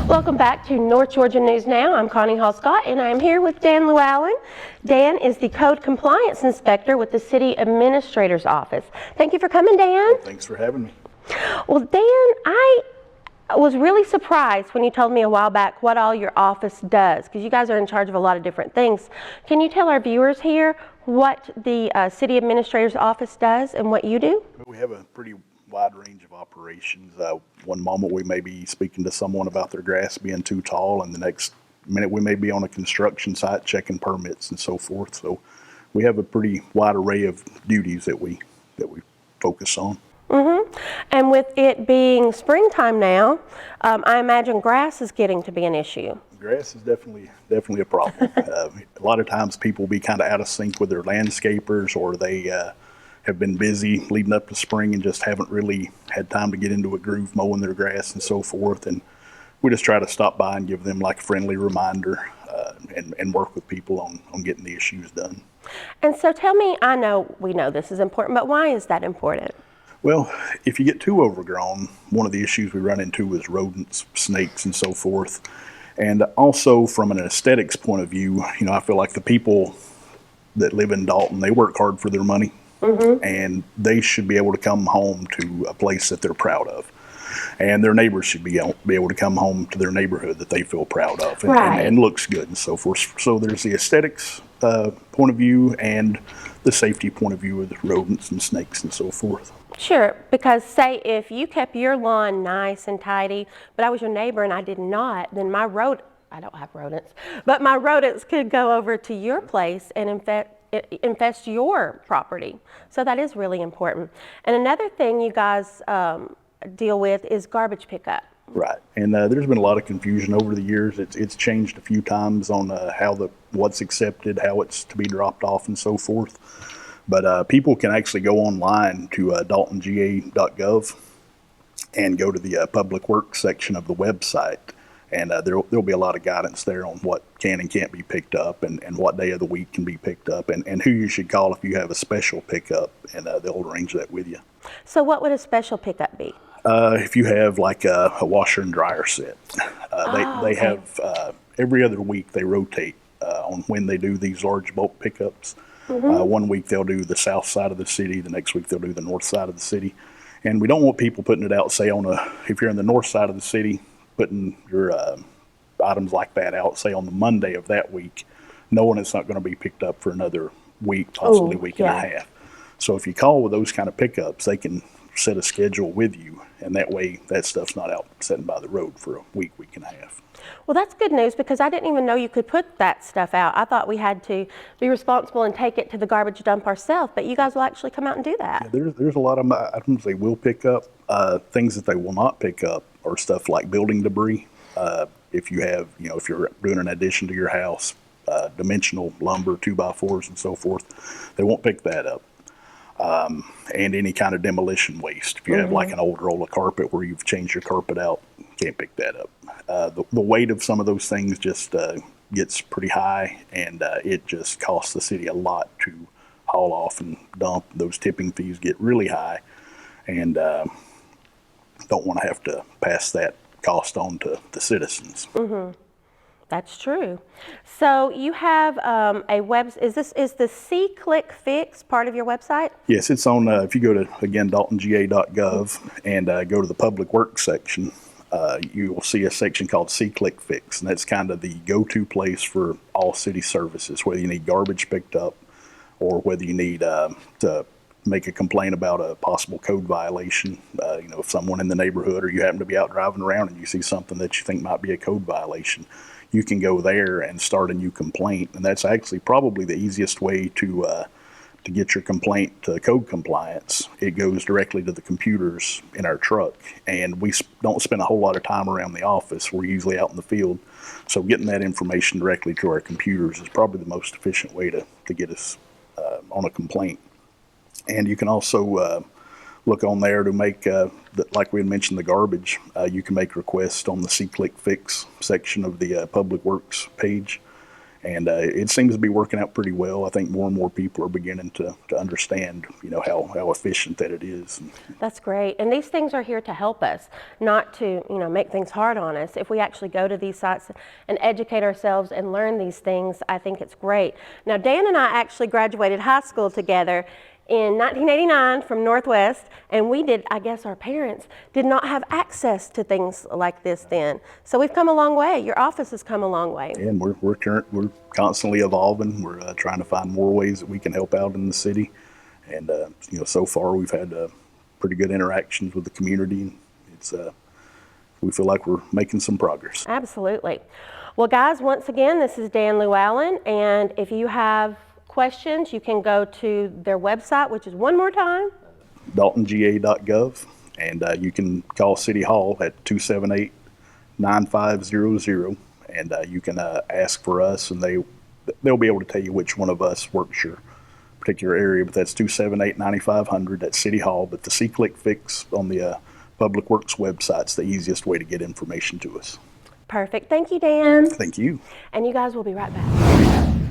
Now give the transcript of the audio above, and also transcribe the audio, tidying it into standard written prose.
Welcome back to North Georgia News Now. I'm Connie Hall Scott, and I'm here with Dan Lewallen. Dan is the Code Compliance Inspector with the City Administrator's Office. Thank you for coming, Dan. Well, thanks for having me. Well, Dan, I was really surprised when you told me a while back what all your office does, because you guys are in charge of a lot of different things. Can you tell our viewers here what the City Administrator's Office does and what you do? We have a pretty wide range of operations. One moment we may be speaking to someone about their grass being too tall, and the next minute we may be on a construction site checking permits and so forth. So we have a pretty wide array of duties that we focus on. And with it being springtime now, I imagine grass is getting to be an issue. Grass is definitely a problem. A lot of times people will be kind of out of sync with their landscapers, or they have been busy leading up to spring and just haven't really had time to get into a groove mowing their grass and so forth. And we just try to stop by and give them like a friendly reminder and work with people on getting the issues done. And so tell me, I know we know this is important, but why is that important? Well, if you get too overgrown, one of the issues we run into is rodents, snakes, and so forth. And also from an aesthetics point of view, I feel like the people that live in Dalton, they work hard for their money. And they should be able to come home to a place that they're proud of. And their neighbors should be able to come home to their neighborhood that they feel proud of and looks good and so forth. So there's the aesthetics point of view and the safety point of view with rodents and snakes and so forth. Sure, because say if you kept your lawn nice and tidy, but I was your neighbor and I did not, then I don't have rodents, but my rodents could go over to your place and infest your property. So that is really important. And another thing you guys deal with is garbage pickup. Right, and there's been a lot of confusion over the years. It's changed a few times on what's accepted, how it's to be dropped off, and so forth. But people can actually go online to daltonga.gov and go to the public works section of the website. And there'll be a lot of guidance there on what can and can't be picked up and what day of the week can be picked up and who you should call if you have a special pickup, and they'll arrange that with you. So what would a special pickup be? If you have like a washer and dryer set, they have every other week they rotate on when they do these large bulk pickups. 1 week they'll do the south side of the city, the next week they'll do the north side of the city. And we don't want people putting it out, say if you're in the north side of the city, putting your items like that out, say on the Monday of that week, knowing it's not going to be picked up for another week, possibly week and a half. So if you call with those kind of pickups, they can set a schedule with you, and that way that stuff's not out sitting by the road for a week, week and a half. Well, that's good news, because I didn't even know you could put that stuff out. I thought we had to be responsible and take it to the garbage dump ourselves, but you guys will actually come out and do that. Yeah, there's a lot of items they will pick up. Things that they will not pick up are stuff like building debris. If you have, if you're doing an addition to your house, dimensional lumber, 2x4s and so forth, they won't pick that up. And any kind of demolition waste. If you have like an old roll of carpet where you've changed your carpet out, can't pick that up. The weight of some of those things just gets pretty high, and it just costs the city a lot to haul off and dump. Those tipping fees get really high, and don't want to have to pass that cost on to the citizens. That's true. So you have a web. Is the C-Click Fix part of your website? Yes, it's on. If you go to again daltonga.gov and go to the public works section, you will see a section called C-Click Fix, and that's kind of the go-to place for all city services. Whether you need garbage picked up, or whether you need to make a complaint about a possible code violation. If someone in the neighborhood, or you happen to be out driving around and you see something that you think might be a code violation, you can go there and start a new complaint. And that's actually probably the easiest way to get your complaint to code compliance. It goes directly to the computers in our truck, and we don't spend a whole lot of time around the office. We're usually out in the field. So getting that information directly to our computers is probably the most efficient way to get us on a complaint. And you can also look on there to make, like we had mentioned, the garbage. You can make requests on the C-Click Fix section of the Public Works page, And it seems to be working out pretty well. I think more and more people are beginning to understand, how efficient that it is. That's great. And these things are here to help us, not to, make things hard on us. If we actually go to these sites and educate ourselves and learn these things, I think it's great. Now, Dan and I actually graduated high school together in 1989 from Northwest, and we did, I guess our parents did not have access to things like this then. So we've come a long way. Your office has come a long way. And we're constantly evolving. We're trying to find more ways that we can help out in the city. And, so far we've had pretty good interactions with the community. It's we feel like we're making some progress. Absolutely. Well, guys, once again, this is Dan Lewallen, and if you have questions, you can go to their website, which is one more time. DaltonGA.gov, and you can call City Hall at 278-9500, and you can ask for us, and they'll be able to tell you which one of us works your particular area. But that's 278-9500 at City Hall. But the C-Click Fix on the Public Works website's the easiest way to get information to us. Perfect. Thank you, Dan. Thank you. And you guys will be right back.